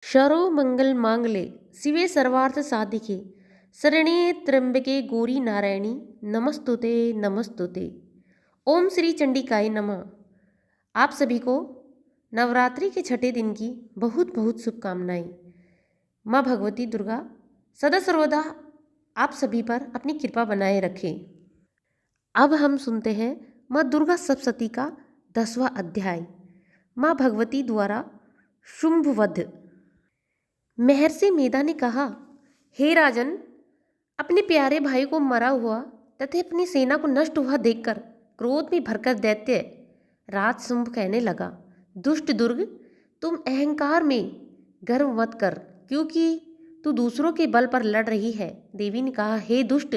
शरो मंगल मांगले शिवे सर्वार्थ साधिके शरण्ये त्र्यंबके गौरी नारायणी नमस्तुते नमस्तुते। ओम श्री चंडिकाय नमः। आप सभी को नवरात्रि के छठे दिन की बहुत बहुत शुभकामनाएं। माँ भगवती दुर्गा सदा सर्वदा आप सभी पर अपनी कृपा बनाए रखें। अब हम सुनते हैं माँ दुर्गा सप्तशती का 10वां अध्याय, माँ भगवती द्वारा शुंभ वध। महर्षि मेधा ने कहा, हे राजन, अपने प्यारे भाई को मरा हुआ तथा अपनी सेना को नष्ट हुआ देखकर क्रोध में भरकर दैत्य राज शुंभ कहने लगा, दुष्ट दुर्ग, तुम अहंकार में गर्व मत कर, क्योंकि तू दूसरों के बल पर लड़ रही है। देवी ने कहा, हे दुष्ट,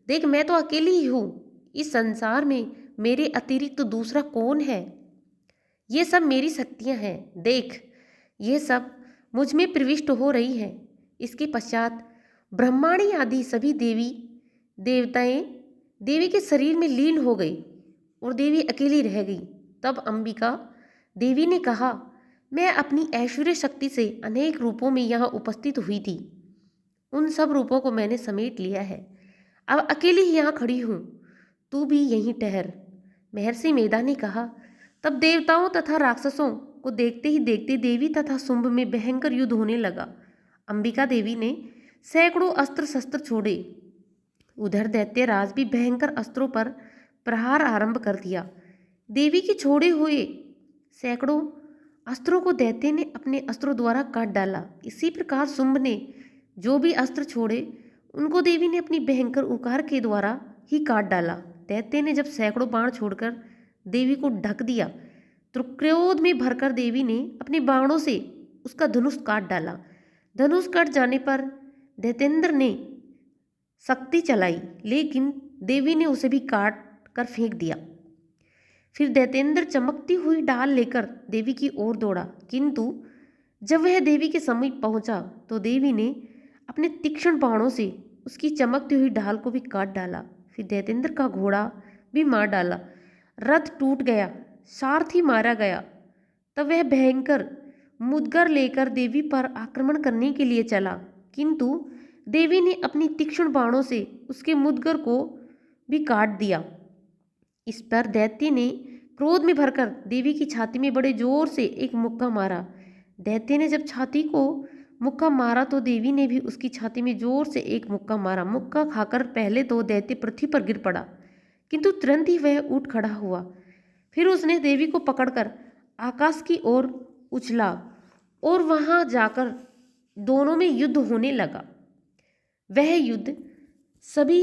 देख मैं तो अकेली ही हूँ। इस संसार में मेरे अतिरिक्त तो दूसरा कौन है? ये सब मेरी शक्तियाँ हैं। देख, ये सब मुझ में प्रविष्ट हो रही है। इसके पश्चात ब्रह्माणी आदि सभी देवी देवताएं देवी के शरीर में लीन हो गई और देवी अकेली रह गई। तब अंबिका देवी ने कहा, मैं अपनी ऐश्वर्य शक्ति से अनेक रूपों में यहाँ उपस्थित हुई थी। उन सब रूपों को मैंने समेट लिया है। अब अकेली ही यहाँ खड़ी हूँ, तू भी यहीं ठहर। महर्षि मेधा ने कहा। तब देवताओं तथा राक्षसों को देखते ही देखते देवी तथा शुंभ में भयंकर युद्ध होने लगा। अंबिका देवी ने सैकड़ों अस्त्र शस्त्र छोड़े। उधर दैत्यराज भी भयंकर अस्त्रों पर प्रहार आरंभ कर दिया। देवी के छोड़े हुए सैकड़ों अस्त्रों को दैत्य ने अपने अस्त्रों द्वारा काट डाला। इसी प्रकार शुंभ ने जो भी अस्त्र छोड़े उनको देवी ने अपनी भयंकर उकार के द्वारा ही काट डाला। दैत्य ने जब सैकड़ों बाण छोड़कर देवी को ढक दिया तो क्रोध में भरकर देवी ने अपने बाणों से उसका धनुष काट डाला। धनुष कट जाने पर दैत्येंद्र ने शक्ति चलाई, लेकिन देवी ने उसे भी काट कर फेंक दिया। फिर दैत्येंद्र चमकती हुई ढाल लेकर देवी की ओर दौड़ा, किंतु जब वह देवी के समीप पहुंचा तो देवी ने अपने तीक्ष्ण बाणों से उसकी चमकती हुई ढाल को भी काट डाला। फिर दैत्येंद्र का घोड़ा भी मार डाला। रथ टूट गया, सारथी मारा गया। तब वह भयंकर मुदगर लेकर देवी पर आक्रमण करने के लिए चला, किंतु देवी ने अपनी तीक्ष्ण बाणों से उसके मुदगर को भी काट दिया। इस पर दैत्य ने क्रोध में भरकर देवी की छाती में बड़े जोर से एक मुक्का मारा। दैत्य ने जब छाती को मुक्का मारा तो देवी ने भी उसकी छाती में जोर से एक मुक्का मारा। मुक्का खाकर पहले तो दैत्य पृथ्वी पर गिर पड़ा, किंतु तुरंत ही वह उठ खड़ा हुआ। फिर उसने देवी को पकड़कर आकाश की ओर उछला और वहां जाकर दोनों में युद्ध होने लगा। वह युद्ध सभी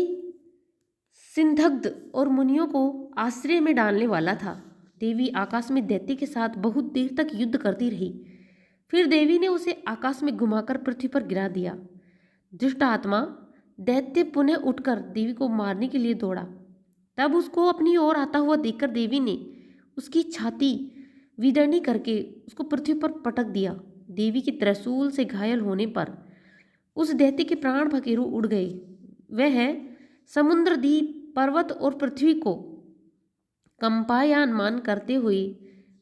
सिंधग्ध और मुनियों को आश्चर्य में डालने वाला था। देवी आकाश में दैत्य के साथ बहुत देर तक युद्ध करती रही। फिर देवी ने उसे आकाश में घुमाकर पृथ्वी पर गिरा दिया। दुष्ट आत्मा दैत्य पुनः उठकर देवी को मारने के लिए दौड़ा। तब उसको अपनी ओर आता हुआ देखकर देवी ने उसकी छाती विदर्णी करके उसको पृथ्वी पर पटक दिया। देवी के त्रिशूल से घायल होने पर उस दैत्य के प्राण भकेरु उड़ गए। वह समुद्र, द्वीप, पर्वत और पृथ्वी को कंपायमान करते हुए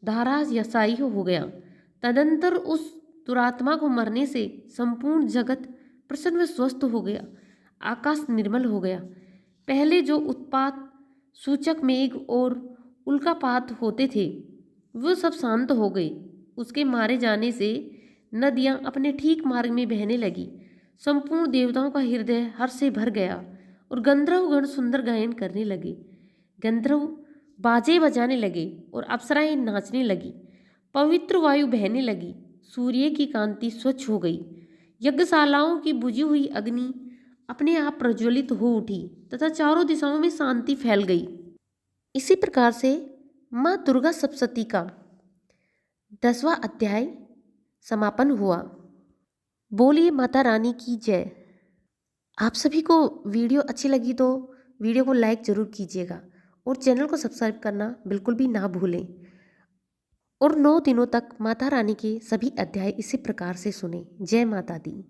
धाराशायी हो गया। तदंतर उस दुरात्मा को मरने से संपूर्ण जगत प्रसन्न व स्वस्थ हो गया। आकाश निर्मल हो गया। पहले जो उत्पात सूचक मेघ और उल्कापात होते थे वो सब शांत हो गए। उसके मारे जाने से नदियां अपने ठीक मार्ग में बहने लगी। संपूर्ण देवताओं का हृदय हर्ष से भर गया और गंधर्वगण सुंदर गायन करने लगे। गंधर्व बाजे बजाने लगे और अप्सराएं नाचने लगी। पवित्र वायु बहने लगी। सूर्य की कांति स्वच्छ हो गई। यज्ञशालाओं की बुझी हुई अग्नि अपने आप प्रज्वलित हो उठी तथा चारों दिशाओं में शांति फैल गई। इसी प्रकार से माँ दुर्गा सप्तशती का 10वां अध्याय समापन हुआ। बोलिए माता रानी की जय। आप सभी को वीडियो अच्छी लगी तो वीडियो को लाइक जरूर कीजिएगा और चैनल को सब्सक्राइब करना बिल्कुल भी ना भूलें। और 9 दिनों तक माता रानी के सभी अध्याय इसी प्रकार से सुने। जय माता दी।